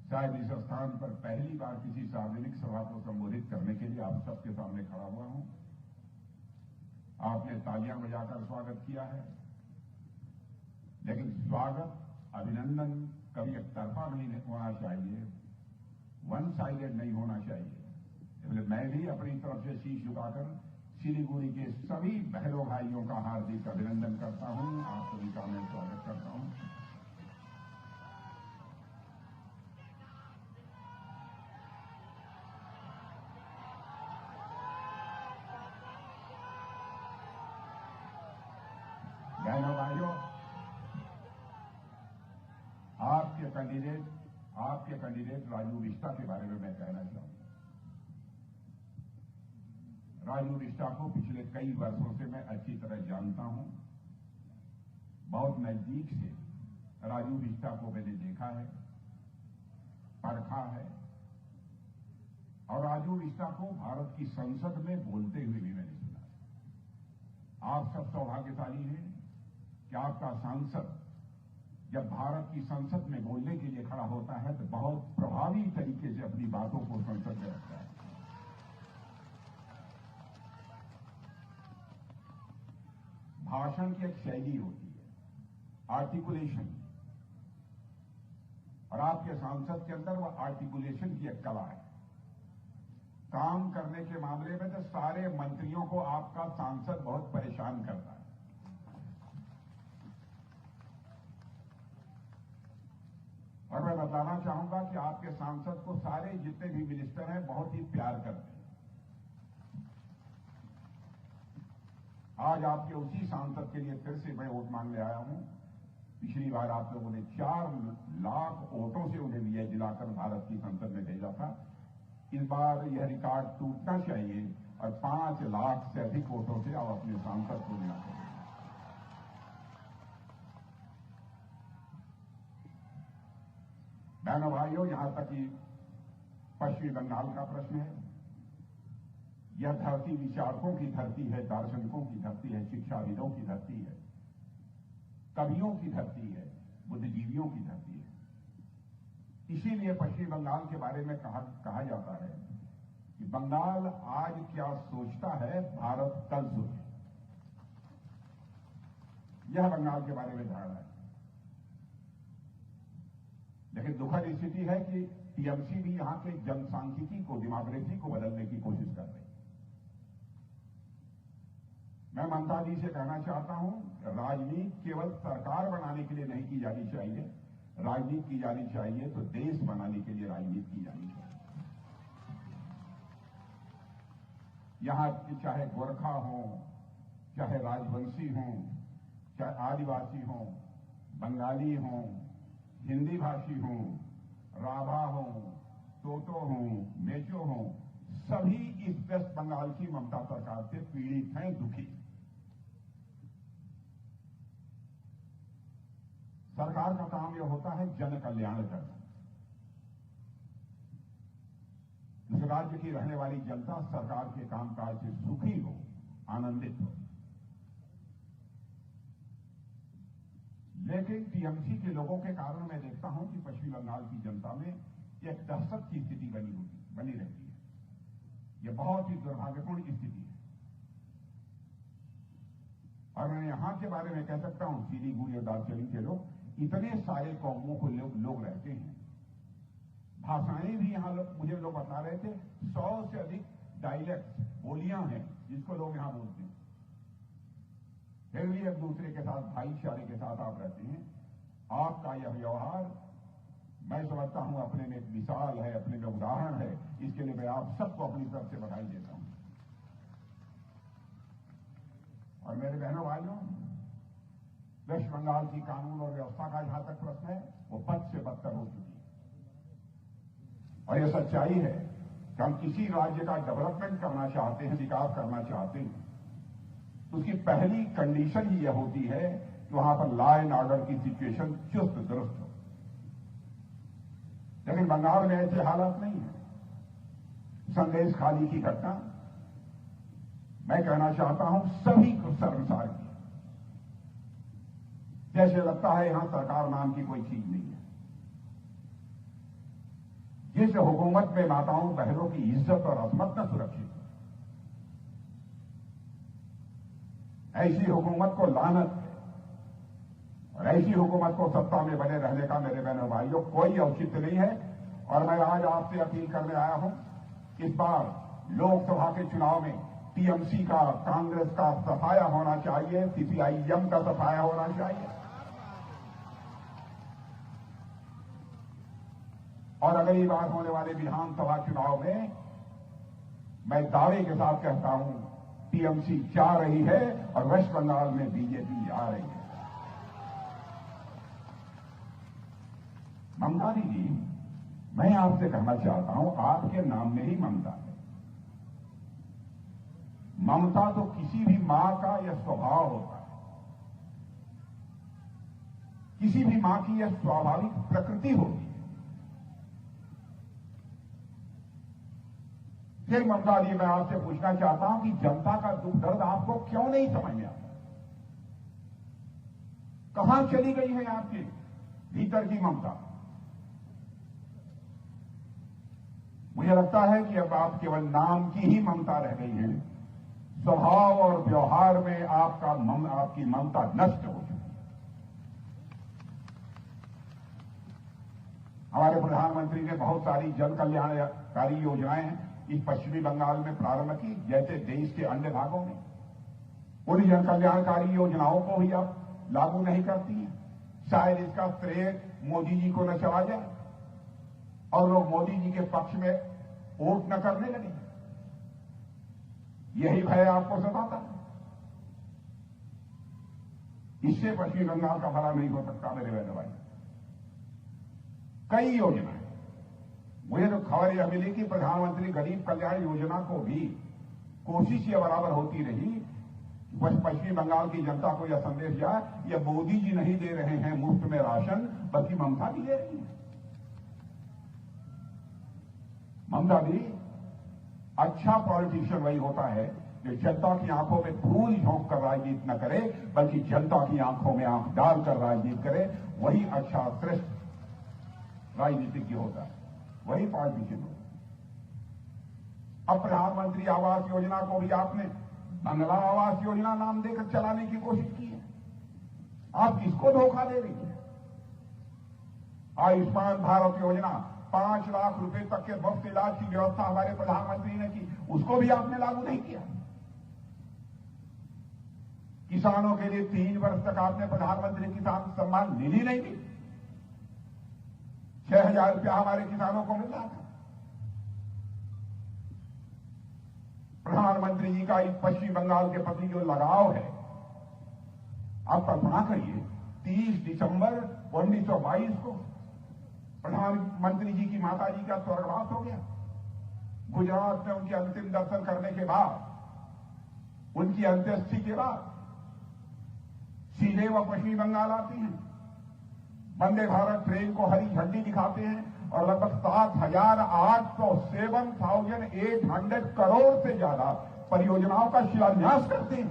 शायद इस स्थान पर पहली बार किसी सार्वजनिक सभा को संबोधित करने के लिए आप सबके सामने खड़ा हुआ हूं। आपने तालियां बजाकर स्वागत किया है, लेकिन स्वागत, अभिनंदन कभी एकतरफा नहीं होना चाहिए, वन साइडेड नहीं होना चाहिए। इसलिए मैं भी अपनी तरफ से शीश झुकाकर सिलीगुड़ी के सभी बहनों भाइयों का हार्दिक अभिनंदन करता हूं। आप सभी का मैं स्वागत करता हूं। बहनों भाइयों, आपके कैंडिडेट राजू बिष्टा के बारे में मैं कहना चाहूंगा। राजू बिष्टा को पिछले कई वर्षों से मैं अच्छी तरह जानता हूं। बहुत नजदीक से राजू बिष्टा को मैंने देखा है, परखा है, और राजू बिष्टा को भारत की संसद में बोलते हुए भी मैंने सुना है। आप सब सौभाग्यशाली हैं कि आपका सांसद जब भारत की संसद में बोलने के लिए खड़ा होता है तो बहुत प्रभावी तरीके से अपनी बातों को संसद में रखता है। भाषण की एक शैली होती है, आर्टिकुलेशन, और आपके सांसद के अंदर वह आर्टिकुलेशन की एक कला है। काम करने के मामले में तो सारे मंत्रियों को आपका सांसद बहुत परेशान करता है। और मैं बताना चाहूंगा कि आपके सांसद को सारे जितने भी मिनिस्टर हैं बहुत ही प्यार करते हैं। आज आपके उसी सांसद के लिए फिर से मैं वोट मांगने आया हूं। पिछली बार आप लोगों ने 4 लाख वोटों से उन्हें विजय दिलाकर भारत की संसद में भेजा था। इस बार यह रिकॉर्ड टूटना चाहिए और 5 लाख से अधिक वोटों से आप अपने सांसद को मिला करें। बहनों भाइयों, यहां तक कि पश्चिमी बंगाल का प्रश्न है। यह धरती विचारकों की धरती है, दार्शनिकों की धरती है, शिक्षाविदों की धरती है, कवियों की धरती है, बुद्धिजीवियों की धरती है। इसीलिए पश्चिमी बंगाल के बारे में कहा जाता है कि बंगाल आज क्या सोचता है, भारत कल सोचे। यह बंगाल के बारे में धारणा है। लेकिन दुखद स्थिति है कि टीएमसी भी यहां के जनसांख्यिकी को, डेमोग्राफी को बदलने की कोशिश कर रही है। मैं ममता जी से कहना चाहता हूं, राजनीति केवल सरकार बनाने के लिए नहीं की जानी चाहिए। राजनीति की जानी चाहिए तो देश बनाने के लिए राजनीति की जानी चाहिए। यहां चाहे गोरखा हो, चाहे राजवंशी हो, चाहे आदिवासी हो, बंगाली हो, हिंदी भाषी हो, राभा हो, टोटो हो, मेचो हो, सभी इस वेस्ट बंगाल की ममता सरकार से पीड़ित हैं, दुखी। सरकार का काम यह होता है जन कल्याण करना। इस राज्य की रहने वाली जनता सरकार के कामकाज से सुखी हो, आनंदित हो। लेकिन टीएमसी के लोगों के कारण मैं देखता हूं कि पश्चिमी बंगाल की जनता में एक दहशत की स्थिति बनी रहती है। यह बहुत ही दुर्भाग्यपूर्ण स्थिति है। और मैं यहां के बारे में कह सकता हूं, सिलीगुड़ी और दार्जिलिंग के लोग, इतने सारे कौमों को लोग रहते हैं। भाषाएं भी यहां मुझे लोग बता रहे थे, 100 से अधिक डायलेक्ट, बोलियां हैं जिसको लोग यहां बोलते हैं। फिर भी एक दूसरे के साथ भाईचारे के साथ आप रहते हैं। आपका यह व्यवहार मैं समझता हूं अपने में एक मिसाल है, अपने में उदाहरण है। इसके लिए मैं आप सबको अपनी तरफ से बधाई देता हूं। और मेरे बहनों भाइयों, वेस्ट बंगाल की कानून और व्यवस्था का जहां तक प्रश्न है, वो बद से बदतर हो चुकी है। और यह सच्चाई है कि हम किसी राज्य का डेवलपमेंट करना चाहते हैं, विकास करना चाहते हैं, तो उसकी पहली कंडीशन ही यह होती है कि वहां पर लॉ एंड ऑर्डर की सिचुएशन चुस्त दुरुस्त हो। लेकिन बंगाल में ऐसे हालात नहीं है। संदेश खाली की घटना मैं कहना चाहता हूं सभी को शर्मसार की। जैसे लगता है यहां सरकार नाम की कोई चीज नहीं है। जिस हुकूमत में माताओं बहनों की इज्जत और अजमत न सुरक्षित, ऐसी हुकूमत को लानत है। और ऐसी हुकूमत को सत्ता में बने रहने का मेरे बहनों भाइयों कोई औचित्य नहीं है। और मैं आज आपसे अपील करने आया हूं, इस बार लोकसभा के चुनाव में टीएमसी का, कांग्रेस का सफाया होना चाहिए, सीपीआईएम का सफाया होना चाहिए। और अगली बार होने वाले विधानसभा चुनाव में मैं दावे के साथ कहता हूं, टीएमसी जा रही है और वेस्ट बंगाल में बीजेपी आ रही है। ममता दीदी, मैं आपसे कहना चाहता हूं, आपके नाम में ही ममता है। ममता तो किसी भी मां का यह स्वभाव होता है, किसी भी मां की यह स्वाभाविक प्रकृति होती है। फिर ममता जी, मैं आपसे पूछना चाहता हूं कि जनता का दुख दर्द आपको क्यों नहीं समझ में आता? कहां चली गई है आपके भीतर की ममता? मुझे लगता है कि अब आप केवल नाम की ही ममता रह गई है। स्वभाव और व्यवहार में आपकी ममता नष्ट हो चुकी है। हमारे प्रधानमंत्री ने बहुत सारी जन कल्याणकारी योजनाएं इस पश्चिमी बंगाल में प्रारंभ की, जैसे देश के अन्य भागों में। उन जन कल्याणकारी योजनाओं को भी अब लागू नहीं करती हैं। शायद इसका श्रेय मोदी जी को न चला जाए और लोग मोदी जी के पक्ष में वोट न करने लगे। यही भय आपको सताता है। इससे पश्चिमी बंगाल का भला नहीं हो सकता मेरे बहनों भाई। कई योजनाएं, मुझे तो खबर यह मिली कि प्रधानमंत्री गरीब कल्याण योजना को भी कोशिश यह बराबर होती रही, पश्चिमी बंगाल की जनता को यह संदेश जाए, यह मोदी जी नहीं दे रहे हैं मुफ्त में राशन, बल्कि ममता भी दे रही है। ममता भी, अच्छा पॉलिटिशियन वही होता है जो जनता की आंखों में फूल झोंक कर राजनीति न करे, बल्कि जनता की आंखों में आंख डालकर राजनीति करे। वही अच्छा श्रेष्ठ राजनीतिज्ञ होता है, वही पॉलिटिशियन होता है। अब प्रधानमंत्री आवास योजना को भी आपने बंगला आवास योजना नाम देकर चलाने की कोशिश की है। आप किसको धोखा दे रही है? आयुष्मान भारत योजना, 5 लाख रुपए तक के मुफ्त इलाज की व्यवस्था हमारे प्रधानमंत्री ने की, उसको भी आपने लागू नहीं किया। किसानों के लिए 3 वर्ष तक आपने प्रधानमंत्री किसान सम्मान निधि नहीं दी। 6,000 रुपया हमारे किसानों को मिल रहा था। प्रधानमंत्री जी का इस पश्चिम बंगाल के प्रति जो लगाव है, आप कल्पना करिए, 30 दिसंबर 1922 को प्रधानमंत्री जी की माता जी का स्वर्गवास हो गया। गुजरात में उनके अंतिम दर्शन करने के बाद, उनकी अंत्येष्टि के बाद सीधे वह पश्चिमी बंगाल आती हैं, वंदे भारत ट्रेन को हरी झंडी दिखाते हैं और लगभग 7,800 करोड़ से ज्यादा परियोजनाओं का शिलान्यास करते हैं।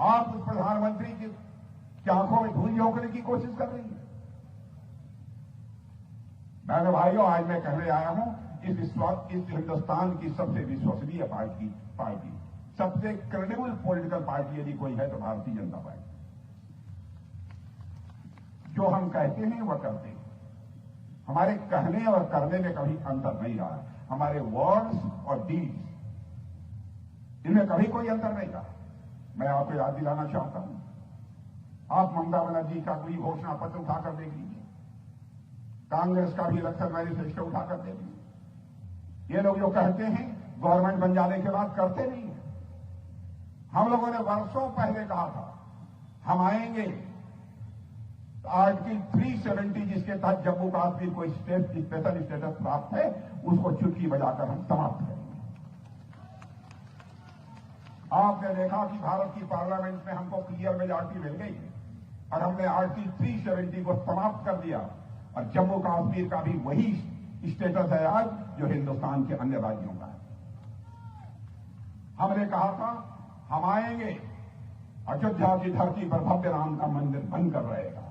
आप उस प्रधानमंत्री की आंखों में धूल झोंकने की कोशिश कर रही है। बहनों भाइयों, आज मैं कहने आया हूं, इस हिंदुस्तान की सबसे विश्वसनीय पार्टी, सबसे क्रेडिबल पॉलिटिकल पार्टी यदि कोई है तो भारतीय जनता पार्टी। जो हम कहते हैं वह करते हैं। हमारे कहने और करने में कभी अंतर नहीं रहा। हमारे वर्ड्स और डीड्स, इनमें कभी कोई अंतर नहीं रहा। मैं आपको याद दिलाना चाहता हूं, आप ममता बनर्जी का कोई घोषणा पत्र उठाकर देख लीजिए, कांग्रेस का भी इलेक्शन मैनिफेस्टो उठाकर देख लीजिए। ये लोग जो कहते हैं गवर्नमेंट बन जाने के बाद करते नहीं है। हम लोगों ने वर्षों पहले कहा था हम आएंगे, आर्टिकल 370 जिसके तहत जम्मू कश्मीर को स्पेशल स्टेटस प्राप्त है, उसको चुटकी बजाकर हम समाप्त करेंगे। आपने देखा कि भारत की पार्लियामेंट में हमको क्लियर मेजॉरिटी मिल गई और हमने आर्टिकल 370 को समाप्त कर दिया और जम्मू कश्मीर का भी वही स्टेटस है आज जो हिंदुस्तान के अन्य राज्यों का है। हमने कहा था हम आएंगे, अयोध्या की धरती पर भव्य राम का मंदिर बनकर रहेगा।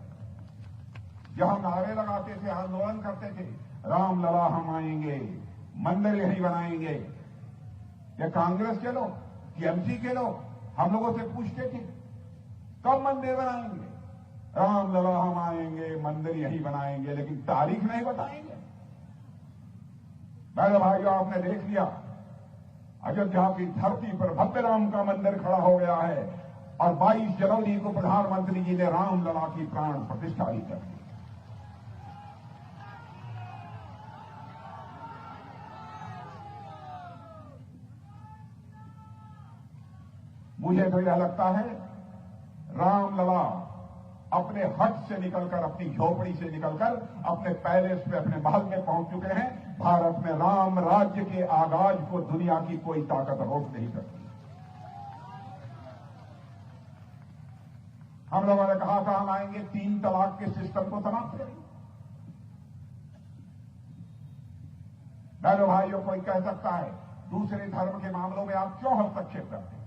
जब हम नारे लगाते थे, आंदोलन करते थे, रामलला हम आएंगे, मंदिर यही बनाएंगे, ये कांग्रेस के लोग, टीएमसी के लोग हम लोगों से पूछते थे कब मंदिर बनाएंगे, रामलला हम आएंगे, मंदिर यही बनाएंगे, लेकिन तारीख नहीं बताएंगे। मेरे भाइयों, आपने देख लिया अयोध्या की धरती पर भव्य राम का मंदिर खड़ा हो गया है और 22 जनवरी को प्रधानमंत्री जी ने रामलला की प्राण प्रतिष्ठा भी कर दी। मुझे तो यह लगता है रामलला अपने हट से निकलकर, अपनी झोपड़ी से निकलकर अपने पैलेस पे, अपने महल में पहुंच चुके हैं। भारत में राम राज्य के आगाज को दुनिया की कोई ताकत रोक नहीं सकती। हम लोगों ने कहा था हम आएंगे, 3 तलाक के सिस्टम को समाप्त करेंगे। बहनों भाइयों, कोई कह सकता है दूसरे धर्म के मामलों में आप क्यों हस्तक्षेप करते हैं,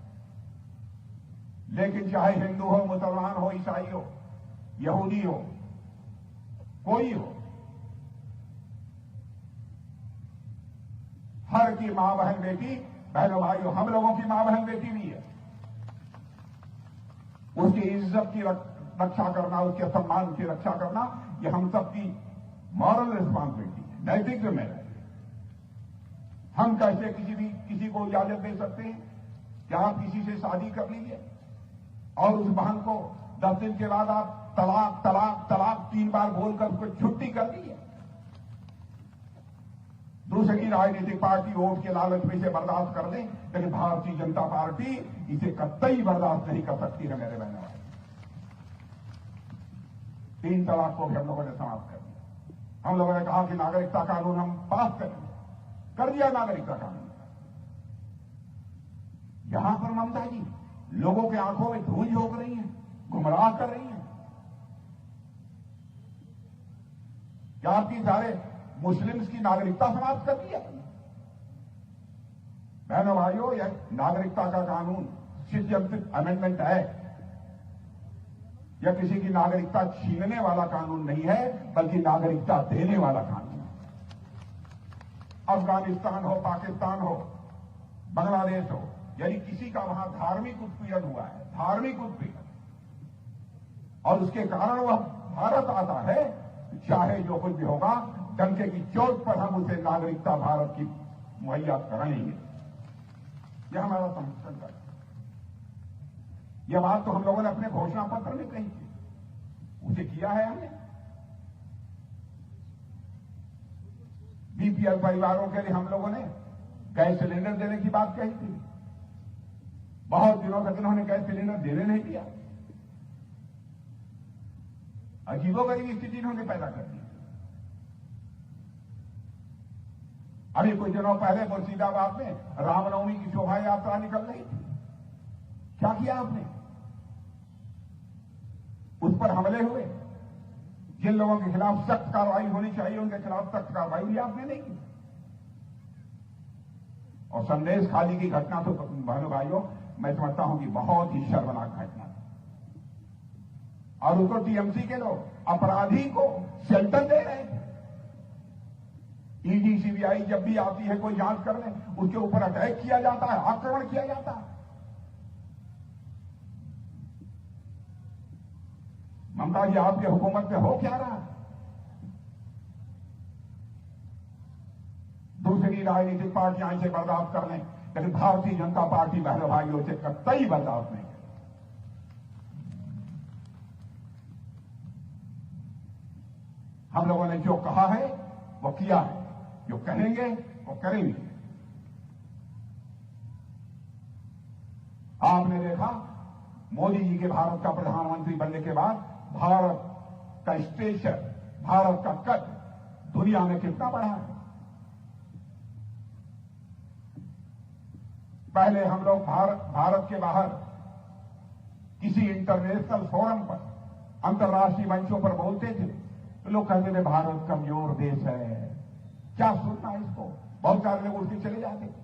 लेकिन चाहे हिंदू हो, मुसलमान हो, ईसाई हो, यहूदी हो, कोई हो, हर की मां बहन बेटी, बहनों भाइयों, हम लोगों की मां बहन बेटी भी है। उसकी इज्जत की रक्षा करना, उसके सम्मान की रक्षा करना, यह हम सबकी मॉरल रिस्पॉन्सिबिलिटी है, नैतिक जिम्मेदारी। हम कैसे किसी को इजाजत दे सकते हैं कि आप किसी से शादी कर लीजिए और उस बहन को 10 दिन के बाद आप तलाक तलाक तलाक 3 बार बोलकर उसको छुट्टी कर दीजिए। दूसरी राजनीतिक पार्टी वोट के लालच में इसे बर्दाश्त कर दें, लेकिन भारतीय जनता पार्टी इसे कतई बर्दाश्त नहीं कर सकती है। मेरे बहनों, 3 तलाक को भी हम लोगों ने समाप्त कर दिया। हम लोगों ने कहा कि नागरिकता कानून हम पास करेंगे, कर दिया नागरिकता कानून। यहां पर ममता जी लोगों के आंखों में धूल झोंक रही है, गुमराह कर रही है। क्या आपकी सारे मुस्लिम्स की नागरिकता समाप्त कर दी है? बहनों भाइयों, यह नागरिकता का कानून सिटीजनशिप अमेंडमेंट है, यह किसी की नागरिकता छीनने वाला कानून नहीं है, बल्कि नागरिकता देने वाला कानून है। अफगानिस्तान हो, पाकिस्तान हो, बांग्लादेश हो, यदि किसी का वहां धार्मिक उत्पीड़न हुआ है, धार्मिक उत्पीड़न, और उसके कारण वह भारत आता है, चाहे जो कुछ भी होगा, डंके की चोट पर हम उसे नागरिकता भारत की मुहैया कराएंगे। यह हमारा समर्थन है। यह बात तो हम लोगों ने अपने घोषणा पत्र में कही थी, उसे किया है हमने। बीपीएल परिवारों के लिए हम लोगों ने गैस सिलेंडर देने की बात कही थी। बहुत दिनों तक इन्होंने गैस सिलेंडर देने नहीं दिया। अजीबोगरीब स्थिति इन्होंने पैदा कर दी। अभी कुछ दिनों पहले मुर्शिदाबाद में रामनवमी की शोभा यात्रा निकल रही थी। क्या किया आपने? उस पर हमले हुए। जिन लोगों के खिलाफ सख्त कार्रवाई होनी चाहिए, उनके खिलाफ सख्त कार्रवाई भी आपने नहीं की। और संदेश खाली की घटना तो बहनों भाइयों, मैं समझता हूं कि बहुत ही शर्मनाक घटना है। और उसको टीएमसी के लोग अपराधी को शेल्टर दे रहे थे। ईडी सीबीआई जब भी आती है कोई जांच करने, उसके ऊपर अटैक किया जाता है, आक्रमण किया जाता है। ममता जी, आपके हुकूमत में हो क्या रहा है? दूसरी राजनीतिक पार्टियां इसे बर्दाश्त कर लें, लेकिन भारतीय जनता पार्टी बहनों भाइयों से कतई बर्दाश्त नहीं करेगी। हम लोगों ने जो कहा है वो किया है, जो कहेंगे वो करेंगे। आपने देखा मोदी जी के भारत का प्रधानमंत्री बनने के बाद भारत का स्टेचर, भारत का कद दुनिया में कितना बढ़ा है। पहले हम लोग भारत के बाहर किसी इंटरनेशनल फोरम पर, अंतर्राष्ट्रीय मंचों पर बोलते थे तो लोग कहते थे भारत कमजोर देश है, क्या सुनना है इसको, बहुत सारे लोग उठ के चले जाते।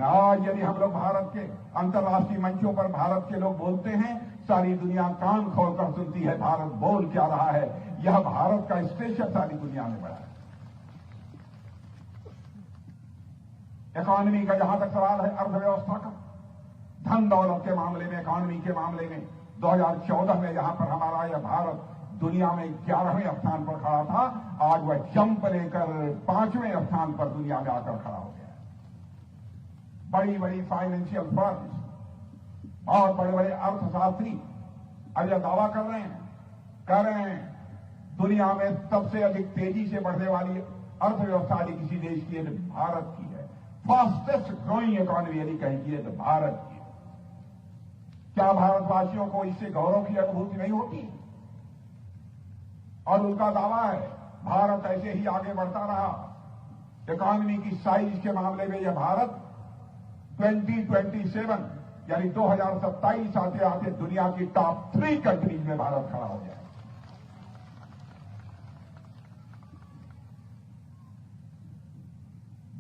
आज यदि हम लोग भारत के अंतर्राष्ट्रीय मंचों पर भारत के लोग बोलते हैं सारी दुनिया कान खोलकर सुनती है भारत बोल क्या रहा है। यह भारत का स्टेशन सारी दुनिया में बढ़ा है। इकॉनमी का जहां तक सवाल है, अर्थव्यवस्था का, धन दौलत के मामले में, इकॉनमी के मामले में 2014 में जहां पर हमारा यह भारत दुनिया में 11वें स्थान पर खड़ा था, आज वह जंप लेकर 5वें स्थान पर दुनिया में आकर खड़ा हो गया। बड़ी बड़ी फाइनेंशियल फर्म्स, बहुत बड़े बड़े अर्थशास्त्री अब यह दावा कर रहे हैं दुनिया में सबसे अधिक तेजी से बढ़ने वाली अर्थव्यवस्था यदि किसी देश की है तो भारत की है। फास्टेस्ट ग्रोइंग इकॉनमी यदि कहेंगी है तो भारत की है। क्या भारतवासियों को इससे गौरव की अनुभूति नहीं होती? और उनका दावा है भारत ऐसे ही आगे बढ़ता रहा। इकॉनमी की साइज के मामले में यह भारत 2027 यानी 2027 आते आते दुनिया की टॉप 3 कंट्रीज में भारत खड़ा हो जाए।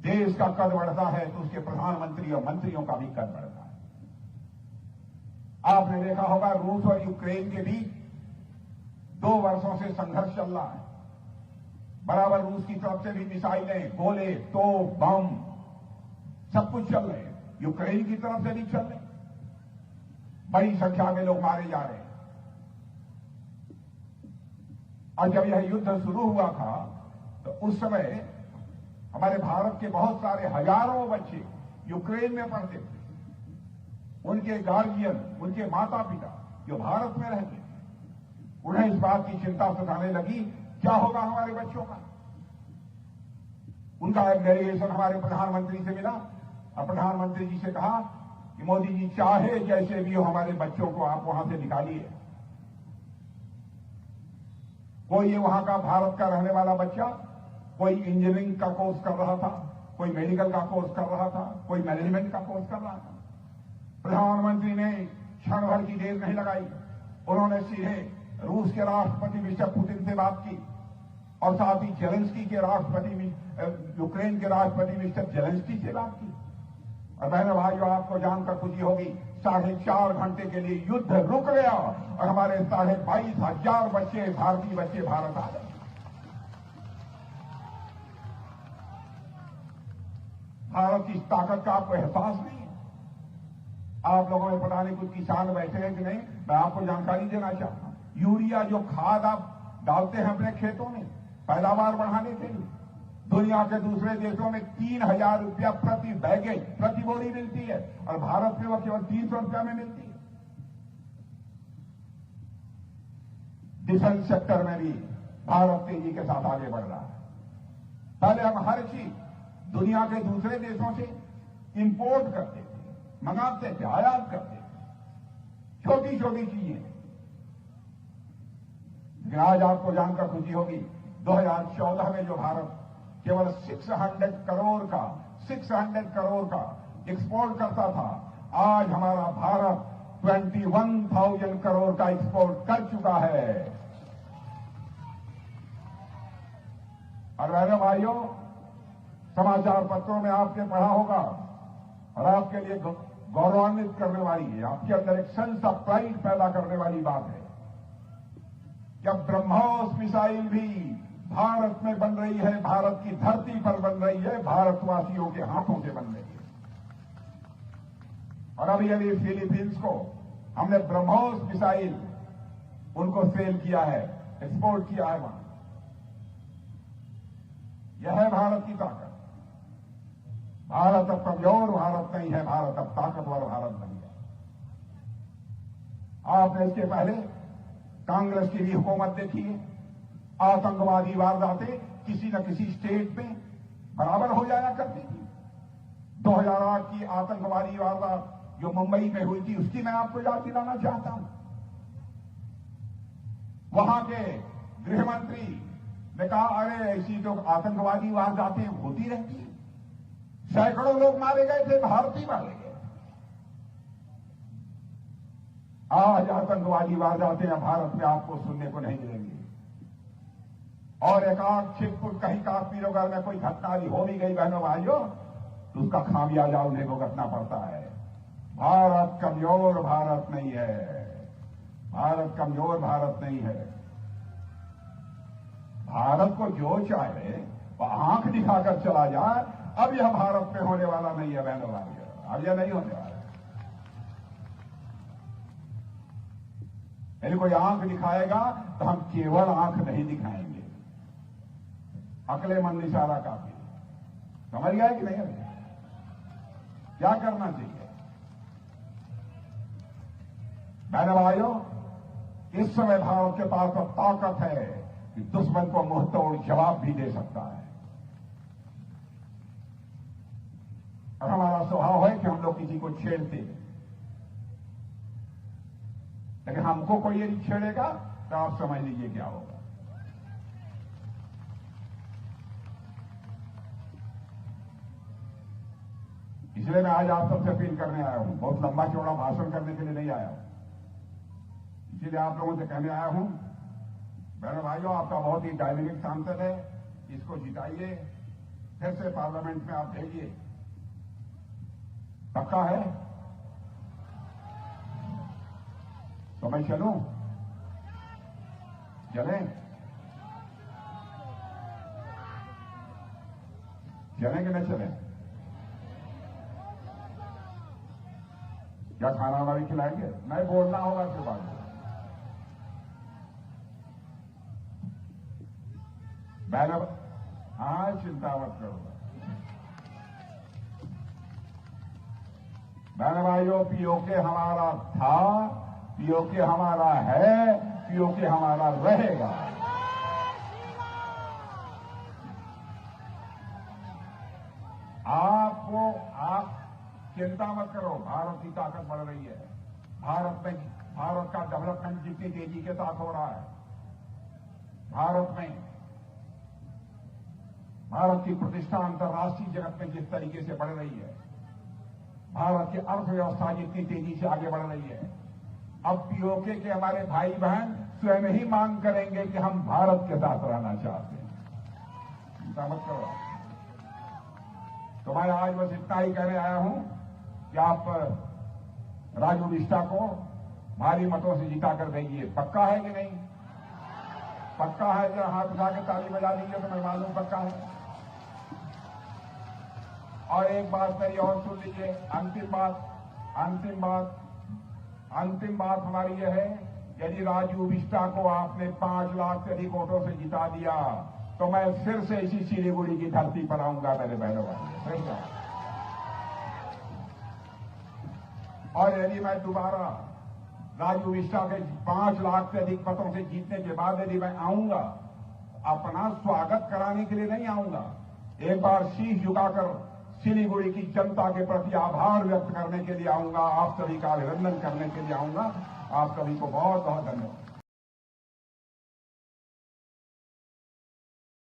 देश का कद बढ़ता है तो उसके प्रधानमंत्री और मंत्रियों का भी कद बढ़ता है। आपने देखा होगा रूस और यूक्रेन के बीच 2 वर्षों से संघर्ष चल रहा है। बराबर रूस की तरफ से भी मिसाइलें, गोले, तोप, बम सब कुछ चल रहे हैं। यूक्रेन की तरफ से भी चल रहे हैं। बड़ी संख्या में लोग मारे जा रहे हैं। और जब यह युद्ध शुरू हुआ था तो उस समय हमारे भारत के बहुत सारे हजारों बच्चे यूक्रेन में पढ़ते थे। उनके गार्जियन, उनके माता पिता जो भारत में रहते थे, उन्हें इस बात की चिंता सताने लगी क्या होगा हमारे बच्चों का। उनका एक डेलीगेशन हमारे प्रधानमंत्री से मिला और प्रधानमंत्री जी से कहा कि मोदी जी चाहे जैसे भी हो हमारे बच्चों को आप वहां से निकालिए। कोई वहां का भारत का रहने वाला बच्चा कोई इंजीनियरिंग का कोर्स कर रहा था, कोई मेडिकल का कोर्स कर रहा था, कोई मैनेजमेंट का कोर्स कर रहा था। प्रधानमंत्री ने क्षण भर की देर नहीं लगाई। उन्होंने सीधे रूस के राष्ट्रपति मिस्टर पुतिन से बात की और साथ ही जेलेंस्की के राष्ट्रपति, यूक्रेन के राष्ट्रपति मिस्टर जेलेंस्की से बात की। और बहनों भाइयों, आपको जानकर खुशी होगी 4.5 घंटे के लिए युद्ध रुक गया और हमारे 22,500 बच्चे, भारतीय बच्चे भारत आ गए। भारत की ताकत का आपको एहसास नहीं है? आप लोगों में पता नहीं कुछ किसान बैठे हैं कि नहीं। मैं आपको जानकारी देना चाहता हूं, यूरिया जो खाद आप डालते हैं अपने खेतों में पैदावार बढ़ाने के लिए, दुनिया के दूसरे देशों में 3,000 रुपया प्रति बैगेज, प्रति बोरी मिलती है और भारत में वह केवल 300 रुपया में मिलती है। डिफेंस सेक्टर में भी भारत तेजी के साथ आगे बढ़ रहा है। पहले हम हर चीज दुनिया के दूसरे देशों से इंपोर्ट करते थे, मंगाते थे, आयात करते थे, छोटी छोटी चीजें। लेकिन आज आपको जानकर खुशी होगी 2014 में जो भारत केवल 600 करोड़ का एक्सपोर्ट करता था, आज हमारा भारत 21,000 करोड़ का एक्सपोर्ट कर चुका है। और मेरे भाइयों, समाचार पत्रों में आपने पढ़ा होगा और आपके लिए गौरवान्वित करने वाली है, आपके अंदर एक सेंस ऑफ प्राइड पैदा करने वाली बात है। जब ब्रह्मोस मिसाइल भी भारत में बन रही है, भारत की धरती पर बन रही है, भारतवासियों के हाथों से बन रही है। और अभी फिलीपींस को हमने ब्रह्मोस मिसाइल उनको सेल किया है, एक्सपोर्ट किया है वहां। यह है भारत की ताकत। भारत अब कमजोर भारत नहीं है, भारत अब ताकतवर भारत बन गया। आपने इसके पहले कांग्रेस की भी हुकूमत देखी है। आतंकवादी वारदातें किसी न किसी स्टेट में बराबर हो जाया करती थी। 2008 की आतंकवादी वारदात जो मुंबई में हुई थी, उसकी मैं आपको याद दिलाना चाहता हूं। वहां के गृहमंत्री ने कहा, अरे ऐसी तो आतंकवादी वारदातें होती रहती हैं, सैकड़ों लोग मारे गए थे, भारतीय मारे गए। आज आतंकवादी वारदातें भारत में आपको सुनने को नहीं मिलेंगी। और एक आध छिटपुट कहीं काश्मीर वगैरह में कोई घटना हो भी गई बहनों भाइयों, तो उसका खामियाजा उन्हें भुगतना पड़ता है। भारत कमजोर भारत नहीं है, भारत कमजोर भारत नहीं है। भारत को जो चाहे वह आंख दिखाकर चला जाए। अब यह भारत में होने वाला नहीं है बहनों भाइयों, अब यह नहीं होने वाला। यदि कोई आंख दिखाएगा तो हम केवल आंख नहीं दिखाएंगे, अकलेमंद इशारा काफी। समझ गए कि नहीं? क्या करना चाहिए बहनों भाइयों? इस समय भारत के पास तो ताकत है कि दुश्मन को मुंहतोड़ जवाब भी दे सकता है। और हमारा स्वभाव है कि हम लोग किसी को छेड़ते हैं, लेकिन हमको कोई यदि छेड़ेगा तो आप समझ लीजिए क्या होगा। इसलिए मैं आज आप सबसे अपील करने आया हूं। बहुत लंबा चौड़ा भाषण करने के लिए नहीं आया हूं, इसलिए आप लोगों से कहने आया हूं, बहनों भाइयों, आपका बहुत ही डायनेमिक सांसद है, इसको जिताइए, फिर से पार्लियामेंट में आप भेजिए। पक्का है? तो मैं चलूं? चलें? चलें कि न चलें? क्या खाना वाना भी खिलाएंगे? नहीं बोलना होगा इसके बाद। बहनों, हाँ, चिंता मत करो बहनों भाइयों। पीओके हमारा था, पीओके हमारा है, पीओके हमारा रहेगा। आप चिंता मत करो, भारत की ताकत बढ़ रही है। भारत का डेवलपमेंट जितनी तेजी के साथ हो रहा है, भारत की प्रतिष्ठा अंतर्राष्ट्रीय जगत में जिस तरीके से बढ़ रही है, भारत की अर्थव्यवस्था जितनी तेजी से आगे बढ़ रही है, अब पीओके के हमारे भाई बहन स्वयं ही मांग करेंगे कि हम भारत के साथ रहना चाहते हैं। चिंता मत करो। तो मैं आज बस इतना ही कहने आया हूं कि आप राजू बिष्टा को भारी मतों से जिता कर देंगे। पक्का है कि नहीं? पक्का है? जरा हाथ उठा के ताली बजा दीजिए तो मैं मालूम पक्का है। और एक बात मेरी और सुन लीजिए, अंतिम बात हमारी यह है, यदि राजू बिष्टा को आपने 5 लाख से अधिक वोटों से जिता दिया तो मैं फिर से इसी सिलीगुड़ी की धरती पर आऊंगा मेरे बहनों भाई। और यदि मैं दोबारा राजू बिष्टा के 5 लाख से अधिक मतों से जीतने के बाद यदि मैं आऊंगा, अपना स्वागत कराने के लिए नहीं आऊंगा, एक बार शीश झुकाकर सिलीगुड़ी की जनता के प्रति आभार व्यक्त करने के लिए आऊंगा, आप सभी का अभिनंदन करने के लिए आऊंगा। आप सभी को बहुत बहुत धन्यवाद।